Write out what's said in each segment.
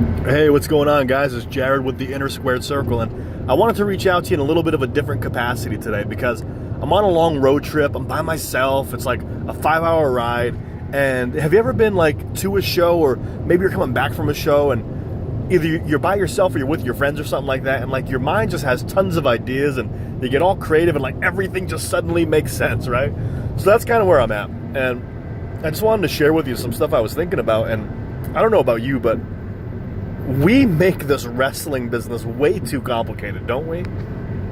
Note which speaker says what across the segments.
Speaker 1: Hey, what's going on, guys? It's Jared with the Inner Squared Circle, and I wanted to reach out to you in a little bit of a different capacity today because I'm on a long road trip. I'm by myself. It's like a 5-hour ride. And have you ever been like to a show, or maybe you're coming back from a show, and either you're by yourself or you're with your friends or something like that, and like your mind just has tons of ideas, and you get all creative, and like everything just suddenly makes sense, right? So that's kind of where I'm at, and I just wanted to share with you some stuff I was thinking about. And I don't know about you, but we make this wrestling business way too complicated, don't we?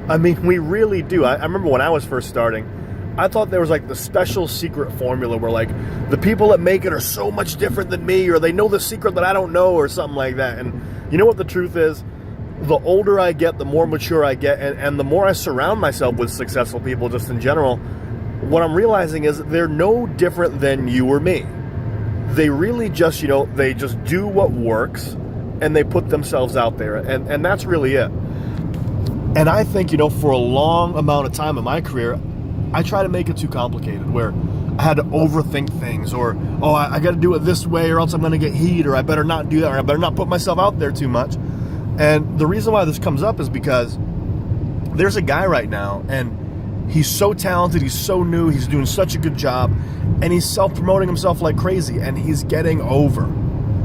Speaker 1: I mean, we really do. I remember when I was first starting, I thought there was like the special secret formula where like the people that make it are so much different than me, or they know the secret that I don't know, or something like that. And you know what the truth is? The older I get, the more mature I get, and the more I surround myself with successful people just in general, what I'm realizing is they're no different than you or me. They really just, they just do what works, and they put themselves out there, and that's really it. And I think, for a long amount of time in my career, I try to make it too complicated, where I had to overthink things, or, I got to do it this way or else I'm going to get heat, or I better not do that, or I better not put myself out there too much. And the reason why this comes up is because there's a guy right now, and he's so talented, he's so new, he's doing such a good job, and he's self-promoting himself like crazy, and he's getting over.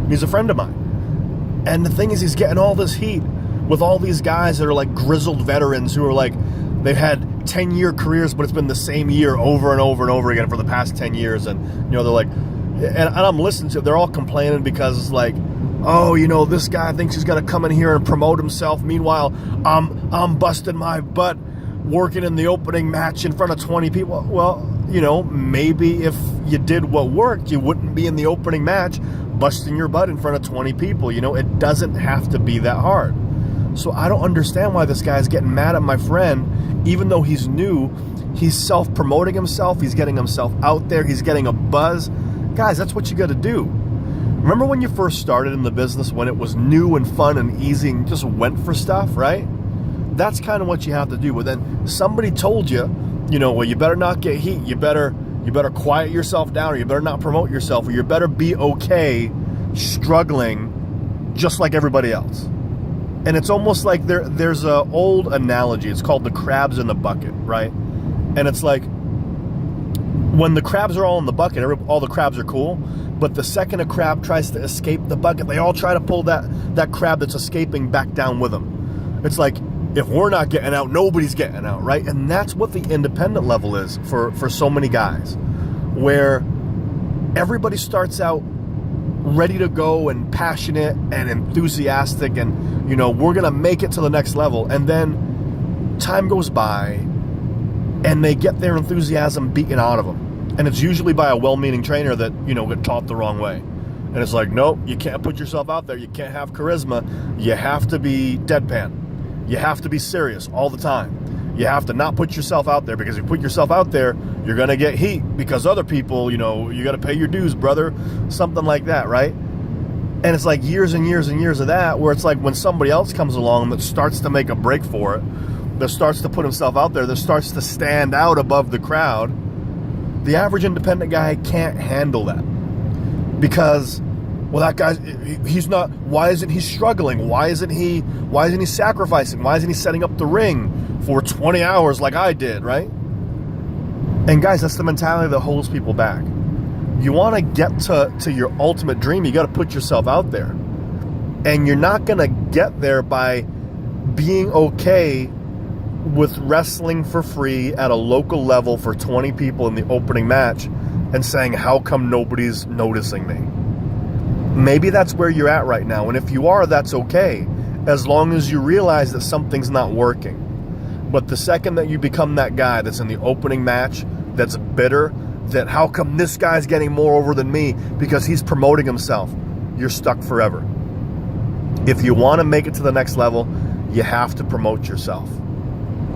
Speaker 1: He's a friend of mine. And the thing is, he's getting all this heat with all these guys that are like grizzled veterans who are like, they've had 10-year careers, but it's been the same year over and over and over again for the past 10 years. And, they're like, and I'm listening to it, they're all complaining because it's like, this guy thinks he's got to come in here and promote himself. Meanwhile, I'm busting my butt working in the opening match in front of 20 people. Well, maybe if you did what worked, you wouldn't be in the opening match busting your butt in front of 20 people. It doesn't have to be that hard. So I don't understand why this guy's getting mad at my friend, even though he's new. He's self-promoting himself. He's getting himself out there. He's getting a buzz. Guys, that's what you got to do. Remember when you first started in the business, when it was new and fun and easy and just went for stuff, right? That's kind of what you have to do. But then somebody told you, you better not get heat. You better quiet yourself down, or you better not promote yourself, or you better be okay struggling just like everybody else. And it's almost like there's a old analogy. It's called the crabs in the bucket, right? And it's like when the crabs are all in the bucket, all the crabs are cool. But the second a crab tries to escape the bucket, they all try to pull that crab that's escaping back down with them. It's like, if we're not getting out, nobody's getting out, right? And that's what the independent level is for so many guys, where everybody starts out ready to go and passionate and enthusiastic, and we're gonna make it to the next level. And then time goes by and they get their enthusiasm beaten out of them, and it's usually by a well-meaning trainer that got taught the wrong way. And it's like, nope, you can't put yourself out there, you can't have charisma, you have to be deadpan, you have to be serious all the time, you have to not put yourself out there, because if you put yourself out there, you're gonna get heat because other people, you got to pay your dues, brother, something like that, right? And it's like years and years and years of that, where it's like when somebody else comes along that starts to make a break for it, that starts to put himself out there, that starts to stand out above the crowd, the average independent guy can't handle that. Because, well, that guy's, he's not, why isn't he struggling? Why isn't he sacrificing? Why isn't he setting up the ring for 20 hours like I did, right? And guys, that's the mentality that holds people back. You want to get to your ultimate dream, you got to put yourself out there. And you're not going to get there by being okay with wrestling for free at a local level for 20 people in the opening match and saying, how come nobody's noticing me? Maybe that's where you're at right now. And if you are, that's okay, as long as you realize that something's not working. But the second that you become that guy that's in the opening match, that's bitter, that how come this guy's getting more over than me because he's promoting himself, you're stuck forever. If you want to make it to the next level, you have to promote yourself.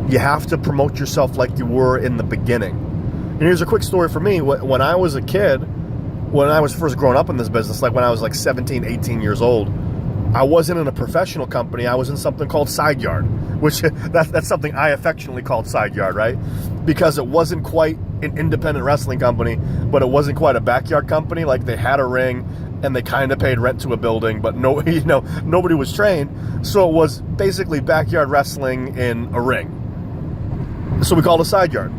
Speaker 1: You have to promote yourself like you were in the beginning. And here's a quick story for me. When I was a kid, when I was first growing up in this business, like when I was like 17, 18 years old, I wasn't in a professional company. I was in something called Side Yard, which that's something I affectionately called Side Yard, right? Because it wasn't quite an independent wrestling company, but it wasn't quite a backyard company. Like, they had a ring and they kind of paid rent to a building, but no, nobody was trained. So it was basically backyard wrestling in a ring. So we called it a side yard.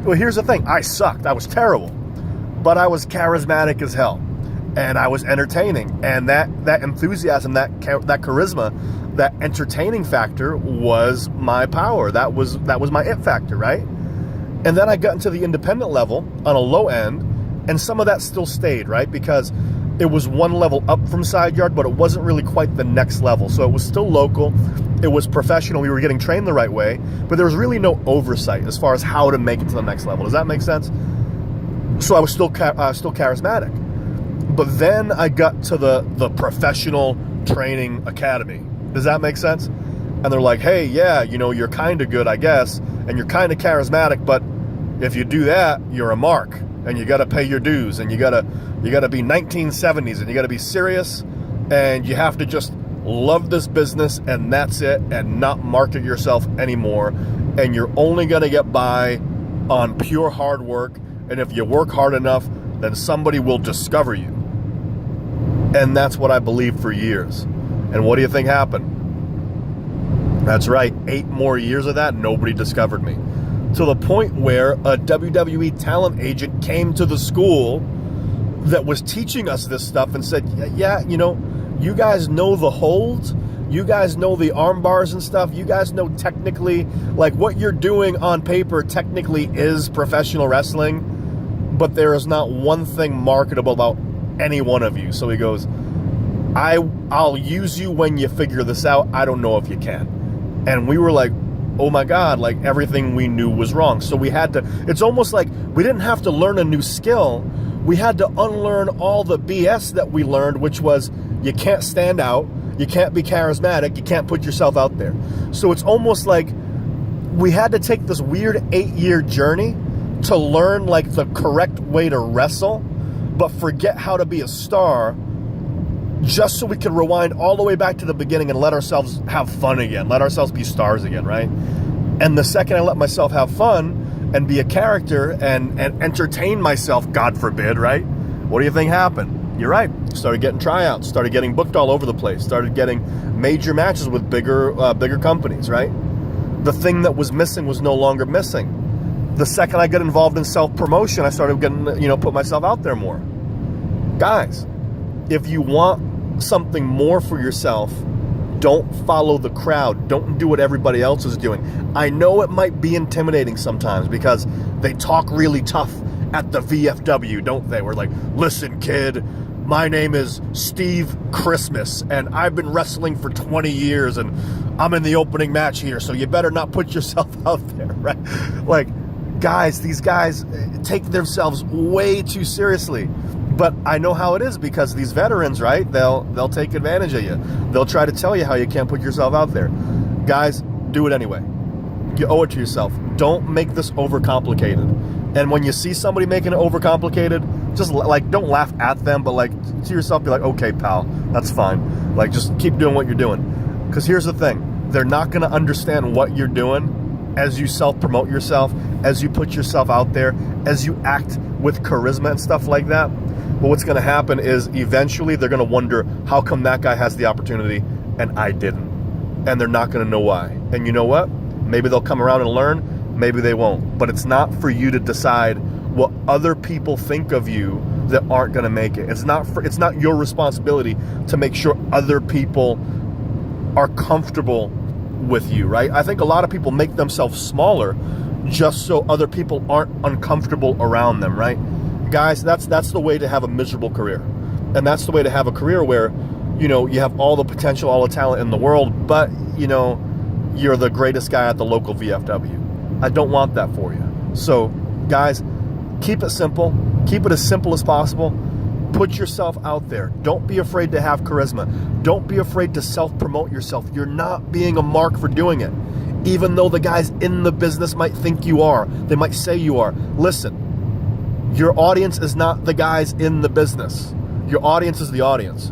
Speaker 1: Well, here's the thing. I sucked. I was terrible, but I was charismatic as hell, and I was entertaining. And that enthusiasm, that charisma, that entertaining factor was my power. That was my it factor, right? And then I got into the independent level on a low end, and some of that still stayed, right? Because it was one level up from side yard, but it wasn't really quite the next level. So it was still local. It was professional. We were getting trained the right way, but there was really no oversight as far as how to make it to the next level. Does that make sense? So I was still charismatic. But then I got to the professional training academy. Does that make sense? And they're like, hey, yeah, you're kind of good, I guess, and you're kind of charismatic, but if you do that, you're a mark, and you got to pay your dues, and you got to be 1970s, and you got to be serious, and you have to just love this business, and that's it, and not market yourself anymore, and you're only going to get by on pure hard work, and if you work hard enough, then somebody will discover you. And that's what I believed for years. And what do you think happened? That's right, 8 more years of that, nobody discovered me. To the point where a WWE talent agent came to the school that was teaching us this stuff and said, yeah, you guys know the holds, you guys know the arm bars and stuff, you guys know technically, like what you're doing on paper technically is professional wrestling, but there is not one thing marketable about any one of you. So he goes, I'll use you when you figure this out. I don't know if you can. And we were like, oh my God, like everything we knew was wrong. So we had to, it's almost like we didn't have to learn a new skill. We had to unlearn all the BS that we learned, which was you can't stand out, you can't be charismatic, you can't put yourself out there. So it's almost like we had to take this weird 8-year journey to learn like the correct way to wrestle, but forget how to be a star, just so we could rewind all the way back to the beginning and let ourselves have fun again, let ourselves be stars again, right? And the second I let myself have fun and be a character and entertain myself, God forbid, right? What do you think happened? You're right. Started getting tryouts, started getting booked all over the place, started getting major matches with bigger companies, right? The thing that was missing was no longer missing. The second I got involved in self-promotion, I started getting, put myself out there more. Guys, if you want something more for yourself, don't follow the crowd. Don't do what everybody else is doing. I know it might be intimidating sometimes because they talk really tough at the VFW, don't they? We're like, listen, kid, my name is Steve Christmas, and I've been wrestling for 20 years, and I'm in the opening match here, so you better not put yourself out there, right? Like, guys, these guys take themselves way too seriously. But I know how it is because these veterans, right? They'll take advantage of you. They'll try to tell you how you can't put yourself out there. Guys, do it anyway. You owe it to yourself. Don't make this overcomplicated. And when you see somebody making it overcomplicated, just like don't laugh at them, but like to yourself, be like, okay, pal, that's fine. Like just keep doing what you're doing. Because here's the thing: they're not going to understand what you're doing as you self-promote yourself, as you put yourself out there, as you act with charisma and stuff like that. But what's going to happen is eventually they're going to wonder, how come that guy has the opportunity and I didn't? And they're not going to know why. And you know what? Maybe they'll come around and learn. Maybe they won't. But it's not for you to decide what other people think of you that aren't going to make it. It's not your responsibility to make sure other people are comfortable with you, right? I think a lot of people make themselves smaller just so other people aren't uncomfortable around them, right? Guys, that's the way to have a miserable career. And that's the way to have a career where, you have all the potential, all the talent in the world, but, you're the greatest guy at the local VFW. I don't want that for you. So, guys, keep it simple. Keep it as simple as possible. Put yourself out there. Don't be afraid to have charisma. Don't be afraid to self-promote yourself. You're not being a mark for doing it. Even though the guys in the business might think you are. They might say you are. Listen. Your audience is not the guys in the business. Your audience is the audience.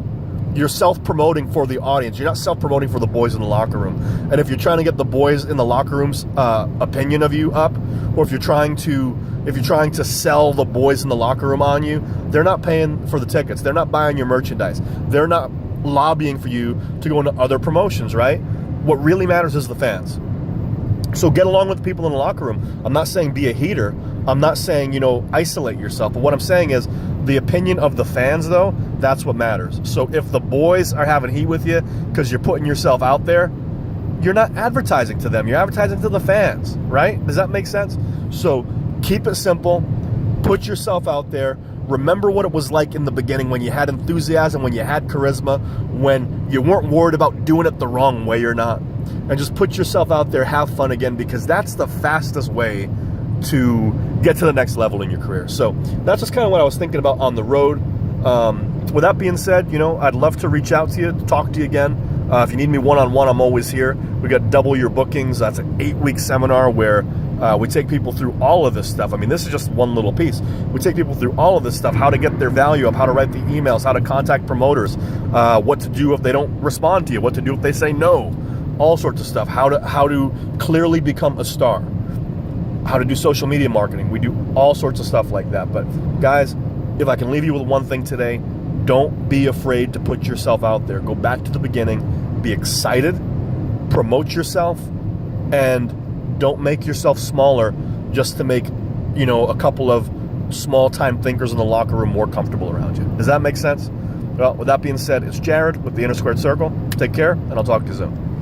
Speaker 1: You're self-promoting for the audience. You're not self-promoting for the boys in the locker room. And if you're trying to get the boys in the locker room's opinion of you up, or if you're trying to, if you're trying to sell the boys in the locker room on you, they're not paying for the tickets. They're not buying your merchandise. They're not lobbying for you to go into other promotions, right? What really matters is the fans. So get along with the people in the locker room. I'm not saying be a heater. I'm not saying, isolate yourself. But what I'm saying is the opinion of the fans, though, that's what matters. So if the boys are having heat with you because you're putting yourself out there, you're not advertising to them. You're advertising to the fans, right? Does that make sense? So keep it simple. Put yourself out there. Remember what it was like in the beginning when you had enthusiasm, when you had charisma, when you weren't worried about doing it the wrong way or not. And just put yourself out there, have fun again, because that's the fastest way to get to the next level in your career. So that's just kind of what I was thinking about on the road. With that being said, I'd love to reach out to you, talk to you again. If you need me one-on-one, I'm always here. We got Double Your Bookings. That's an 8-week seminar where we take people through all of this stuff. I mean, this is just one little piece. We take people through all of this stuff, how to get their value up, how to write the emails, how to contact promoters, what to do if they don't respond to you, what to do if they say no, all sorts of stuff, how to clearly become a star, how to do social media marketing. We do all sorts of stuff like that. But guys, if I can leave you with one thing today, don't be afraid to put yourself out there. Go back to the beginning, be excited, promote yourself, and don't make yourself smaller just to make, a couple of small-time thinkers in the locker room more comfortable around you. Does that make sense? Well, with that being said, it's Jared with the Inner Squared Circle. Take care, and I'll talk to you soon.